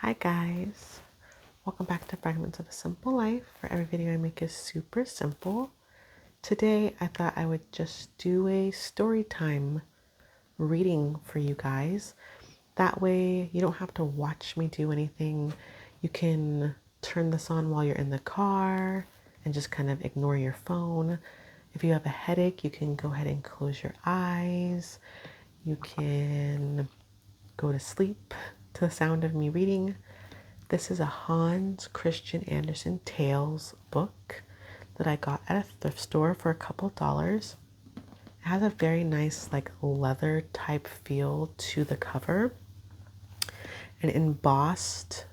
Hi guys, welcome back to Fragments of a Simple Life, where every video I make is super simple. Today I thought I would just do a story time reading for you guys. That way you don't have to watch me do anything. You can turn this on while you're in the car and just kind of ignore your phone. If you have a headache, you can go ahead and close your eyes. You can go to sleep to the sound of me reading. This is a Hans Christian Andersen Tales book that I got at a thrift store for a couple dollars. It has a very nice leather type feel to the cover. And embossed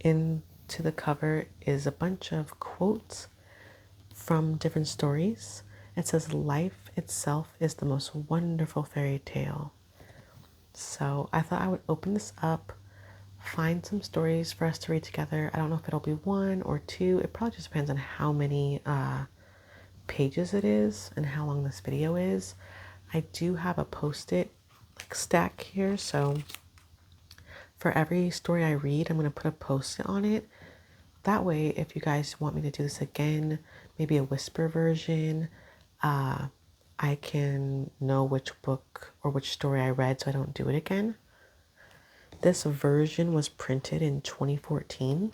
into the cover is a bunch of quotes from different stories. It says, "Life itself is the most wonderful fairy tale." So I thought I would open this up, find some stories for us to read together. I don't know if it'll be one or two. It probably just depends on how many pages it is and how long this video is. I do have a post-it stack here, so for every story I read, I'm going to put a post-it on it. That way, if you guys want me to do this again, maybe a whisper version, I can know which book or which story I read so I don't do it again. This version was printed in 2014.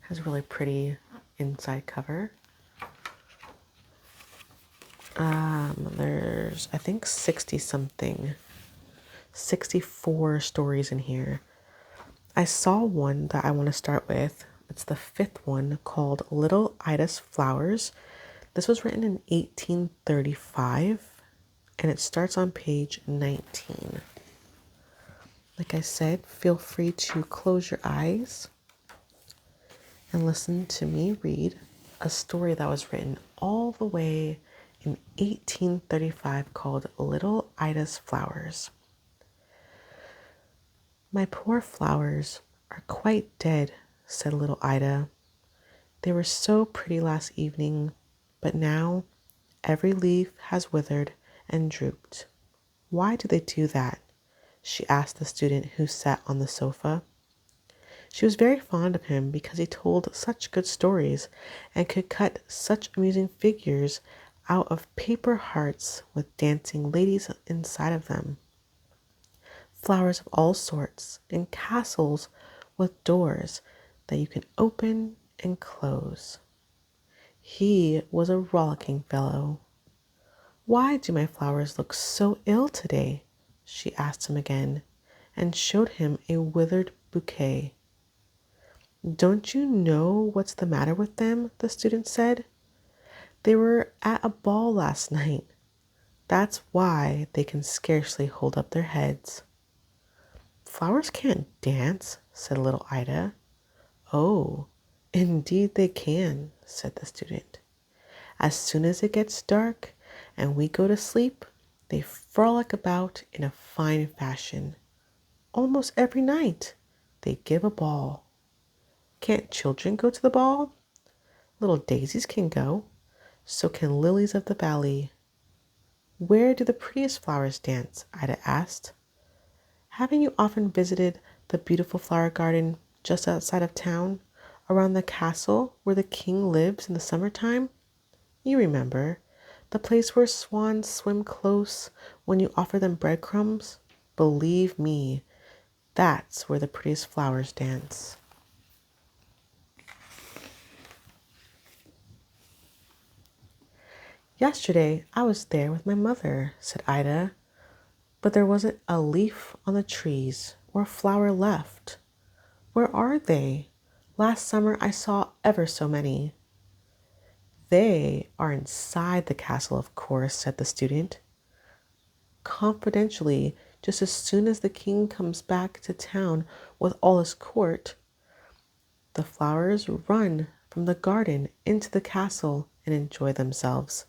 Has a really pretty inside cover. There's, I think, 64 stories in here. I saw one that I want to start with. It's the fifth one, called Little Ida's Flowers. This was written in 1835, and it starts on page 19. Like I said, feel free to close your eyes and listen to me read a story that was written all the way in 1835 called Little Ida's Flowers. "My poor flowers are quite dead," said little Ida. "They were so pretty last evening, but now every leaf has withered and drooped. Why do they do that?" she asked the student who sat on the sofa. She was very fond of him because he told such good stories and could cut such amusing figures out of paper hearts with dancing ladies inside of them. Flowers of all sorts, and castles with doors that you can open and close. He was a rollicking fellow. "Why do my flowers look so ill today?" she asked him again, and showed him a withered bouquet. "Don't you know what's the matter with them?" the student said. "They were at a ball last night. That's why they can scarcely hold up their heads." "Flowers can't dance," said little Ida. "Oh, indeed they can," said the student. "As soon as it gets dark and we go to sleep, they frolic about in a fine fashion. Almost every night they give a ball." "Can't children go to the ball?" "Little daisies can go. So can lilies of the valley." "Where do the prettiest flowers dance?" Ida asked. "Haven't you often visited the beautiful flower garden just outside of town, around the castle where the king lives in the summertime? You remember, the place where swans swim close when you offer them breadcrumbs? Believe me, that's where the prettiest flowers dance." "Yesterday I was there with my mother," said Ida, "but there wasn't a leaf on the trees or a flower left. Where are they? Last summer I saw ever so many." "They are inside the castle, of course," said the student. "Confidentially, just as soon as the king comes back to town with all his court, the flowers run from the garden into the castle and enjoy themselves.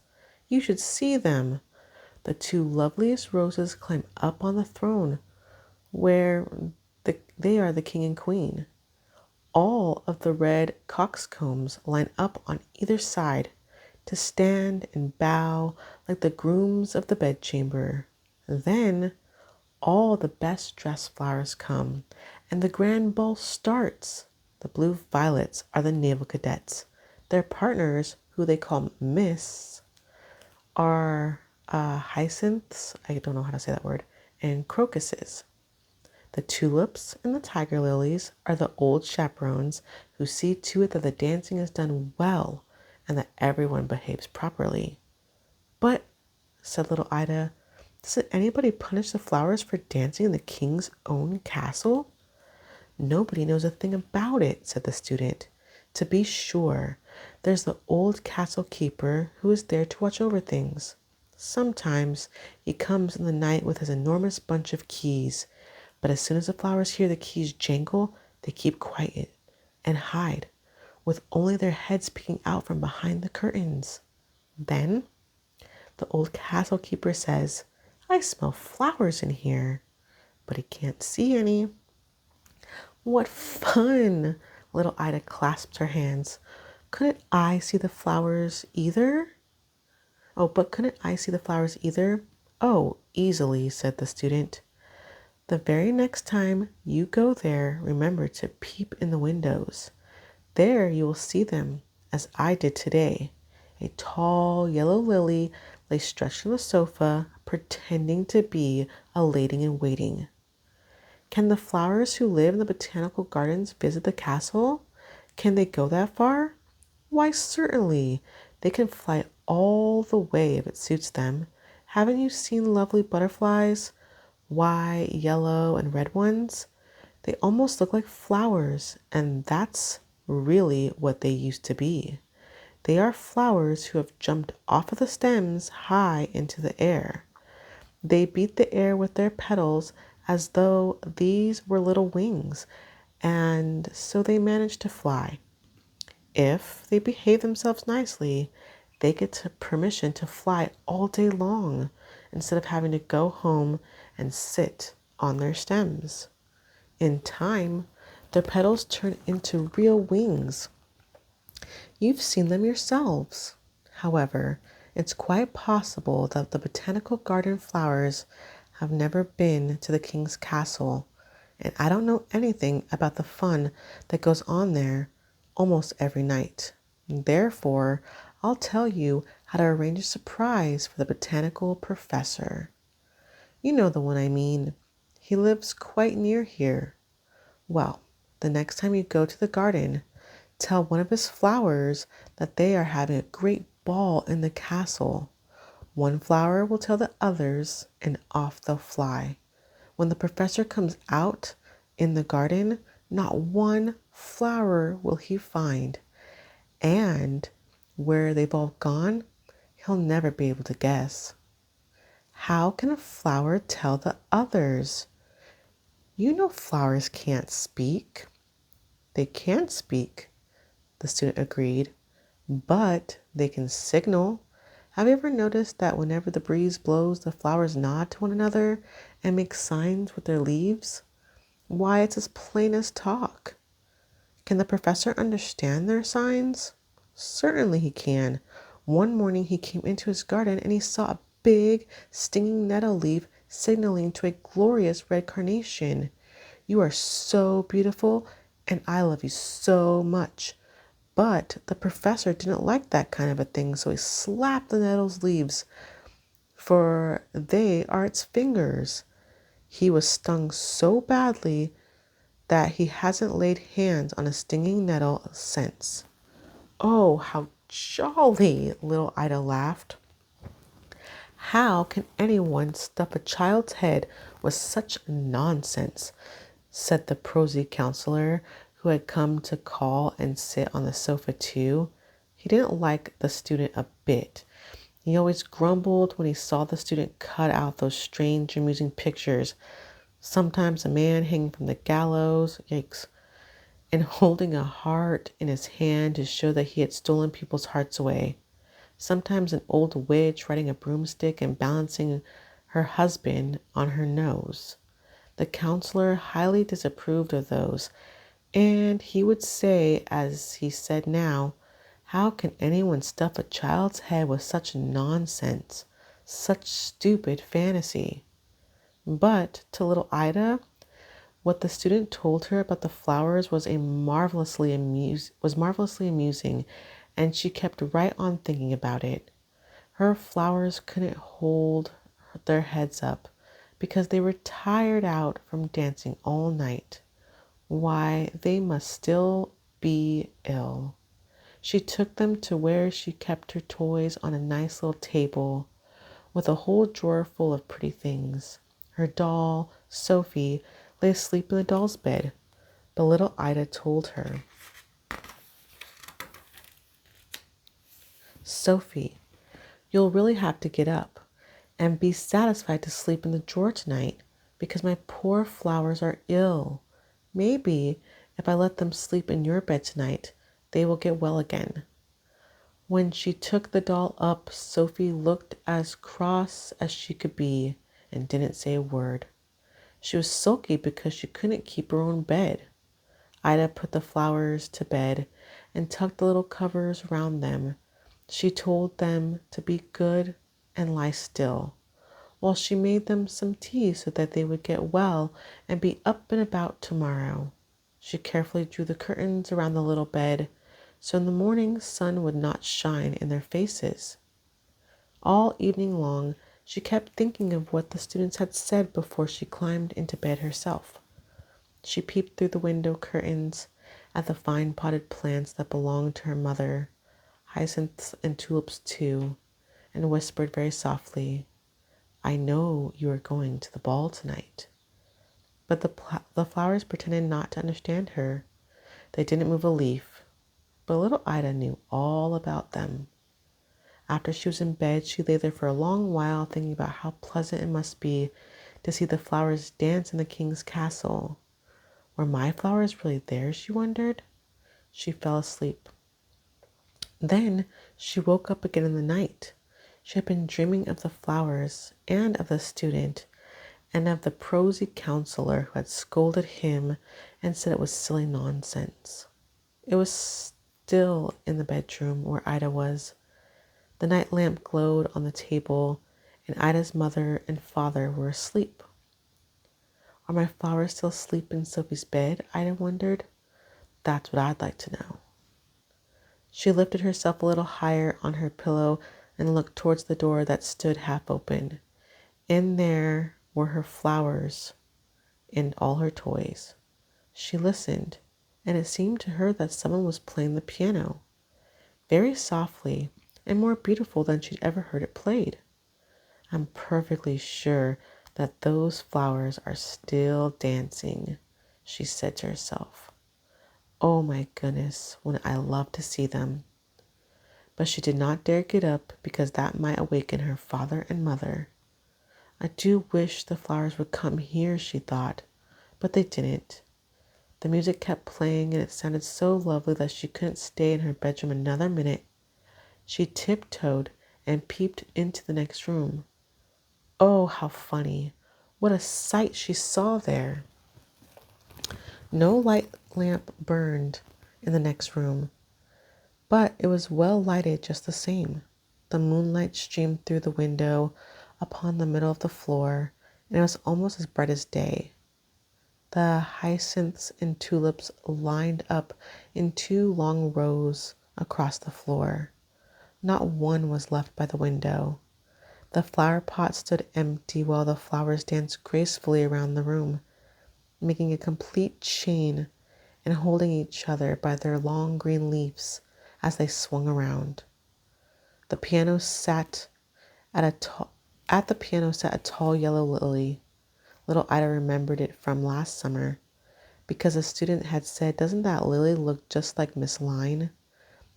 You should see them. The two loveliest roses climb up on the throne where they are the king and queen. All of the red coxcombs line up on either side to stand and bow like the grooms of the bedchamber. Then all the best dressed flowers come, and the grand ball starts. The blue violets are the naval cadets. Their partners, who they call Miss, are hyacinths, I don't know how to say that word, and crocuses. The tulips and the tiger lilies are the old chaperones who see to it that the dancing is done well and that everyone behaves properly. But, said little Ida, doesn't anybody punish the flowers for dancing in the king's own castle? Nobody knows a thing about it, said the student. To be sure, there's the old castle keeper who is there to watch over things. Sometimes he comes in the night with his enormous bunch of keys, but as soon as the flowers hear the keys jangle, they keep quiet and hide, with only their heads peeking out from behind the curtains. Then the old castle keeper says, I smell flowers in here, but he can't see any. What fun! Little Ida clasped her hands. Couldn't I see the flowers either? But couldn't I see the flowers either? Oh, easily, said the student. The very next time you go there, remember to peep in the windows. There you will see them, as I did today. A tall yellow lily lay stretched on the sofa, pretending to be a lady in waiting. Can the flowers who live in the botanical gardens visit the castle? Can they go that far? Why, certainly. They can fly all the way if it suits them. Haven't you seen lovely butterflies? White, yellow, and red ones? They almost look like flowers, and that's really what they used to be. They are flowers who have jumped off of the stems high into the air. They beat the air with their petals as though these were little wings, and so they manage to fly. If they behave themselves nicely, they get permission to fly all day long instead of having to go home and sit on their stems. In time, their petals turn into real wings. You've seen them yourselves. However, it's quite possible that the botanical garden flowers have never been to the king's castle, and I don't know anything about the fun that goes on there almost every night. Therefore, I'll tell you how to arrange a surprise for the botanical professor. You know the one I mean. He lives quite near here. Well, the next time you go to the garden, tell one of his flowers that they are having a great ball in the castle. One flower will tell the others, and off they'll fly. When the professor comes out in the garden, not one flower will he find. And where they've all gone, he'll never be able to guess. How can a flower tell the others? You know flowers can't speak. They can't speak, the student agreed, but they can signal. Have you ever noticed that whenever the breeze blows, the flowers nod to one another and make signs with their leaves? Why, it's as plain as talk. Can the professor understand their signs? Certainly he can. One morning he came into his garden and he saw a big stinging nettle leaf signaling to a glorious red carnation. You are so beautiful and I love you so much. But the professor didn't like that kind of a thing, so he slapped the nettle's leaves, for they are its fingers. He was stung so badly that he hasn't laid hands on a stinging nettle since. Oh, how jolly, little Ida laughed. How can anyone stuff a child's head with such nonsense? Said the prosy counselor, who had come to call and sit on the sofa too. He didn't like the student a bit. He always grumbled when he saw the student cut out those strange, amusing pictures. Sometimes a man hanging from the gallows, yikes, and holding a heart in his hand to show that he had stolen people's hearts away. Sometimes an old witch riding a broomstick and balancing her husband on her nose. The counselor highly disapproved of those, and he would say, as he said now, how can anyone stuff a child's head with such nonsense, such stupid fantasy? But to little Ida, What the student told her about the flowers was marvelously amusing, and she kept right on thinking about it. Her flowers couldn't hold their heads up because they were tired out from dancing all night. Why, they must still be ill. She took them to where she kept her toys on a nice little table with a whole drawer full of pretty things. Her doll, Sophie, lay asleep in the doll's bed, but little Ida told her, "Sophie, you'll really have to get up and be satisfied to sleep in the drawer tonight because my poor flowers are ill. Maybe if I let them sleep in your bed tonight, they will get well again." When she took the doll up, Sophie looked as cross as she could be and didn't say a word. She was sulky because she couldn't keep her own bed. Ida put the flowers to bed and tucked the little covers around them. She told them to be good and lie still, while she made them some tea so that they would get well and be up and about tomorrow. She carefully drew the curtains around the little bed so in the morning sun would not shine in their faces. All evening long, she kept thinking of what the students had said before she climbed into bed herself. She peeped through the window curtains at the fine potted plants that belonged to her mother, hyacinths and tulips too, and whispered very softly, "I know you are going to the ball tonight." But the flowers pretended not to understand her. They didn't move a leaf, but little Ida knew all about them. After she was in bed, she lay there for a long while thinking about how pleasant it must be to see the flowers dance in the king's castle. Were my flowers really there, she wondered. She fell asleep. Then she woke up again in the night. She had been dreaming of the flowers and of the student and of the prosy counselor who had scolded him and said it was silly nonsense. It was still in the bedroom where Ida was. The night lamp glowed on the table, and Ida's mother and father were asleep. Are my flowers still asleep in Sophie's bed? Ida wondered. That's what I'd like to know. She lifted herself a little higher on her pillow and looked towards the door that stood half open. In there were her flowers and all her toys. She listened, and it seemed to her that someone was playing the piano, very softly and more beautiful than she'd ever heard it played. I'm perfectly sure that those flowers are still dancing, she said to herself. Oh my goodness, wouldn't I love to see them? But she did not dare get up because that might awaken her father and mother. I do wish the flowers would come here, she thought, but they didn't. The music kept playing and it sounded so lovely that she couldn't stay in her bedroom another minute. She tiptoed and peeped into the next room. Oh, how funny. What a sight she saw there. No light lamp burned in the next room, but it was well lighted just the same. The moonlight streamed through the window upon the middle of the floor, and it was almost as bright as day. The hyacinths and tulips lined up in 2 long rows across the floor. Not one was left by the window. The flower pot stood empty while the flowers danced gracefully around the room, making a complete chain and holding each other by their long green leaves as they swung around. The piano sat at the piano sat a tall yellow lily. Little Ida remembered it from last summer because a student had said, "Doesn't that lily look just like Miss Line?"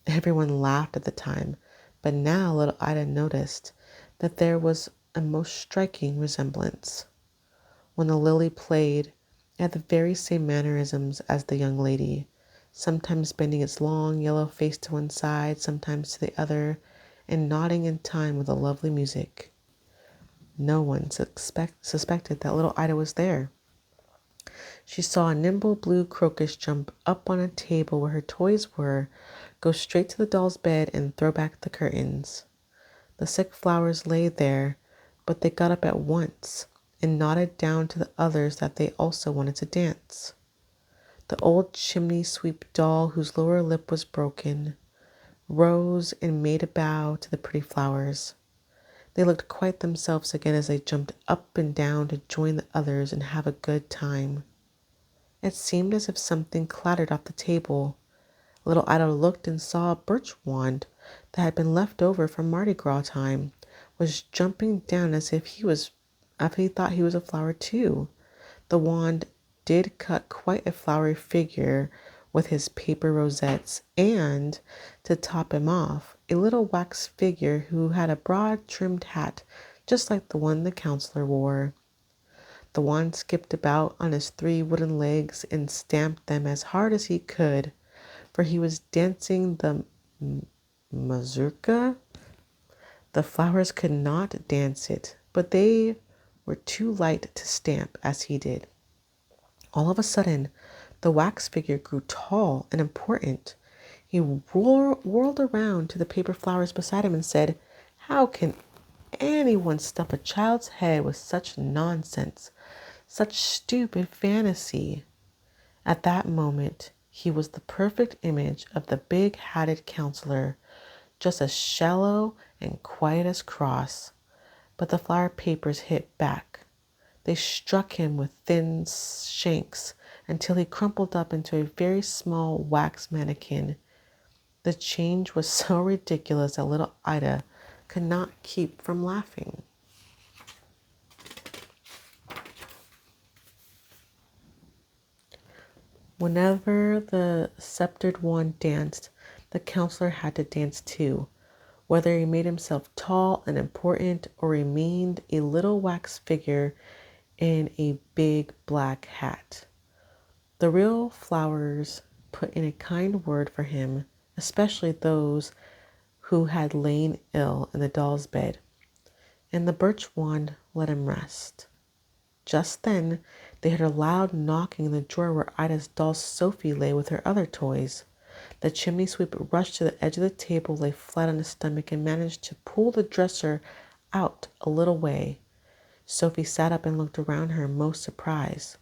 Everyone laughed at the time, but now little Ida noticed that there was a most striking resemblance. When the lily played, it had the very same mannerisms as the young lady, sometimes bending its long yellow face to one side, sometimes to the other, and nodding in time with the lovely music. No one suspected that little Ida was there. She saw a nimble blue crocus jump up on a table where her toys were, go straight to the doll's bed and throw back the curtains. The sick flowers lay there, but they got up at once and nodded down to the others that they also wanted to dance. The old chimney sweep doll, whose lower lip was broken, rose and made a bow to the pretty flowers. They looked quite themselves again as they jumped up and down to join the others and have a good time. It seemed as if something clattered off the table. Little Ida looked and saw a birch wand that had been left over from Mardi Gras time was jumping down as if he thought he was a flower too. The wand did cut quite a flowery figure with his paper rosettes, and, to top him off, a little wax figure who had a broad trimmed hat just like the one the counselor wore. The wand skipped about on his 3 wooden legs and stamped them as hard as he could, for he was dancing the mazurka. The flowers could not dance it, but they were too light to stamp as he did. All of a sudden, the wax figure grew tall and important. He whirled around to the paper flowers beside him and said, "How can anyone stuff a child's head with such nonsense, such stupid fantasy?" At that moment, he was the perfect image of the big-hatted counselor, just as shallow and quiet as Cross. But the flower papers hit back. They struck him with thin shanks until he crumpled up into a very small wax mannequin. The change was so ridiculous that little Ida could not keep from laughing. Whenever the sceptered one danced, the counselor had to dance too, whether he made himself tall and important or remained a little wax figure in a big black hat. The real flowers put in a kind word for him, especially those who had lain ill in the doll's bed, and the birch wand let him rest. Just then, they heard a loud knocking in the drawer where Ida's doll Sophie lay with her other toys. The chimney sweep rushed to the edge of the table, lay flat on his stomach, and managed to pull the dresser out a little way. Sophie sat up and looked around her, most surprised.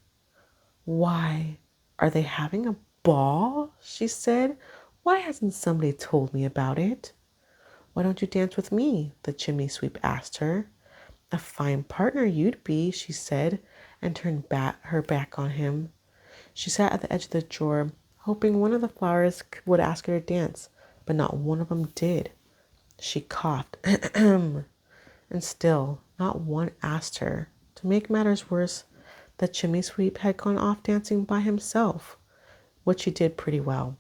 "Why, are they having a ball?" she said. "Why hasn't somebody told me about it?" "Why don't you dance with me?" the chimney sweep asked her. "A fine partner you'd be," she said, and turned her back on him. She sat at the edge of the drawer, hoping one of the flowers would ask her to dance, but not one of them did. She coughed, and still not one asked her. To make matters worse, the chimney sweep had gone off dancing by himself, which he did pretty well.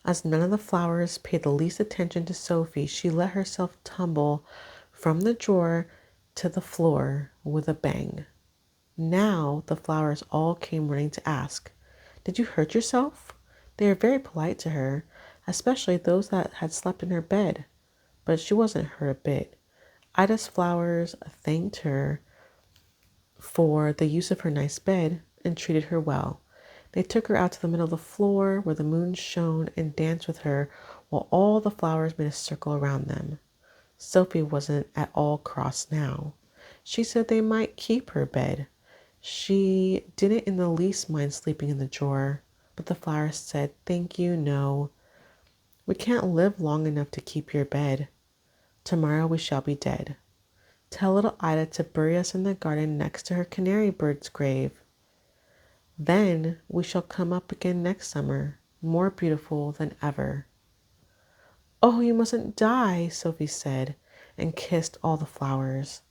As none of the flowers paid the least attention to Sophie, she let herself tumble from the drawer to the floor with a bang. Now the flowers all came running to ask, "Did you hurt yourself?" They were very polite to her, especially those that had slept in her bed, but she wasn't hurt a bit. Ida's flowers thanked her for the use of her nice bed and treated her well. They took her out to the middle of the floor where the moon shone and danced with her while all the flowers made a circle around them. Sophie wasn't at all cross now. She said they might keep her bed. She didn't in the least mind sleeping in the drawer, but the flowers said, "Thank you, no. We can't live long enough to keep your bed. Tomorrow we shall be dead. Tell little Ida to bury us in the garden next to her canary bird's grave. Then we shall come up again next summer, more beautiful than ever." "Oh, you mustn't die," Sophie said, and kissed all the flowers.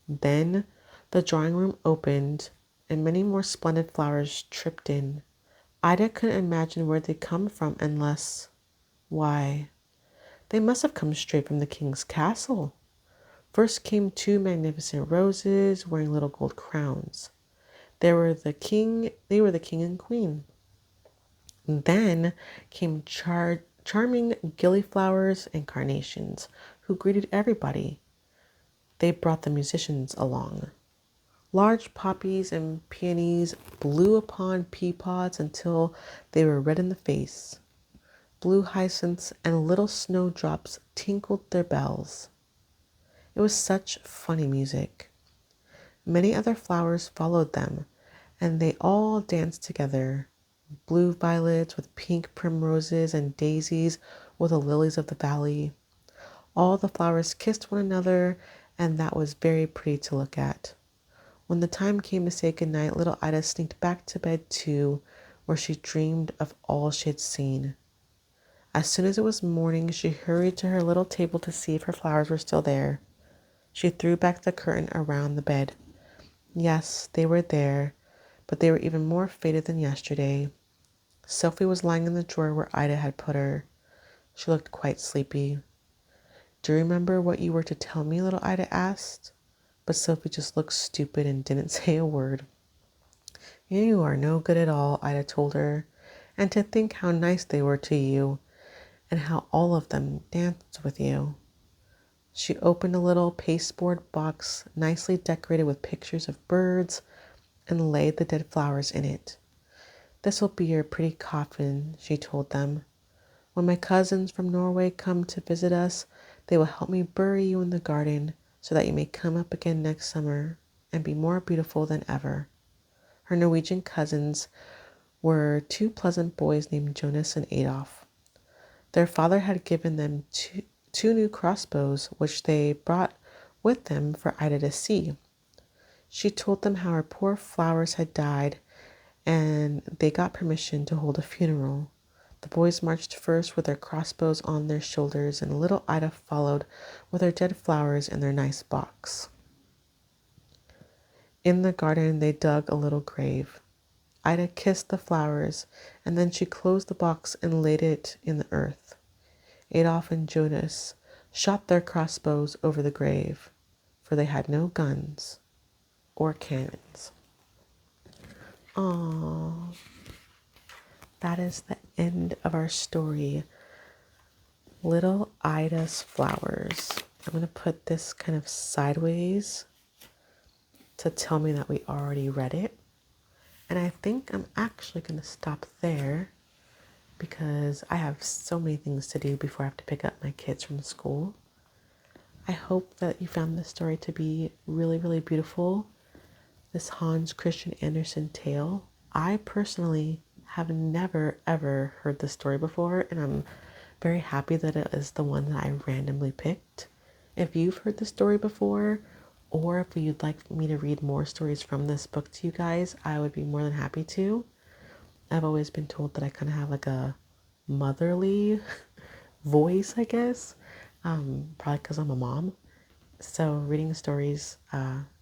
Then the drawing room opened, and many more splendid flowers tripped in. Ida couldn't imagine where they'd come from why, they must have come straight from the king's castle. First came 2 magnificent roses wearing little gold crowns. They were the king and queen. Then came charming gillyflowers and carnations, who greeted everybody. They brought the musicians along. Large poppies and peonies blew upon pea pods until they were red in the face. Blue hyacinths and little snowdrops tinkled their bells. It was such funny music. Many other flowers followed them, and they all danced together. Blue violets with pink primroses and daisies with the lilies of the valley. All the flowers kissed one another, and that was very pretty to look at. When the time came to say goodnight, little Ida sneaked back to bed too, where she dreamed of all she had seen. As soon as it was morning, she hurried to her little table to see if her flowers were still there. She threw back the curtain around the bed. Yes, they were there, but they were even more faded than yesterday. Sophie was lying in the drawer where Ida had put her. She looked quite sleepy. Do you remember what you were to tell me? Little Ida asked. But Sophie just looked stupid and didn't say a word. You are no good at all, Ida told her. And to think how nice they were to you, and how all of them danced with you. She opened a little pasteboard box nicely decorated with pictures of birds and laid the dead flowers in it. This will be your pretty coffin, she told them. When my cousins from Norway come to visit us, they will help me bury you in the garden so that you may come up again next summer and be more beautiful than ever. Her Norwegian cousins were two pleasant boys named Jonas and Adolf. Their father had given them two new crossbows, which they brought with them for Ida to see. She told them how her poor flowers had died, and they got permission to hold a funeral. The boys marched first with their crossbows on their shoulders, and little Ida followed with her dead flowers in their nice box. In the garden, they dug a little grave. Ida kissed the flowers, and then she closed the box and laid it in the earth. Adolf and Jonas shot their crossbows over the grave, for they had no guns or cannons. Aww. That is the end of our story, Little Ida's Flowers. I'm going to put this kind of sideways to tell me that we already read it. And I think I'm actually going to stop there because I have so many things to do before I have to pick up my kids from school. I hope that you found this story to be really, really beautiful. This Hans Christian Andersen Tale. I personally have never, ever heard this story before, and I'm very happy that it is the one that I randomly picked. If you've heard the story before, or if you'd like me to read more stories from this book to you guys, I would be more than happy to. I've always been told that I kind of have like a motherly voice, I guess, probably because I'm a mom. So reading stories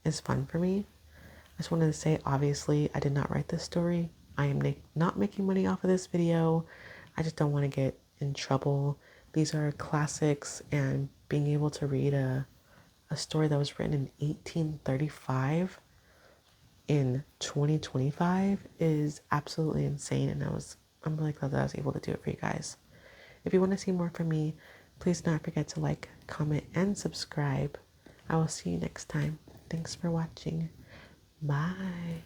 is fun for me. I just wanted to say, obviously, I did not write this story. I am not making money off of this video. I just don't want to get in trouble. These are classics, and being able to read a story that was written in 1835 in 2025 is absolutely insane, and I'm really glad that I was able to do it for you guys. If you want to see more from me, please do not forget to like, comment, and subscribe. I will see you next time. Thanks for watching. Bye.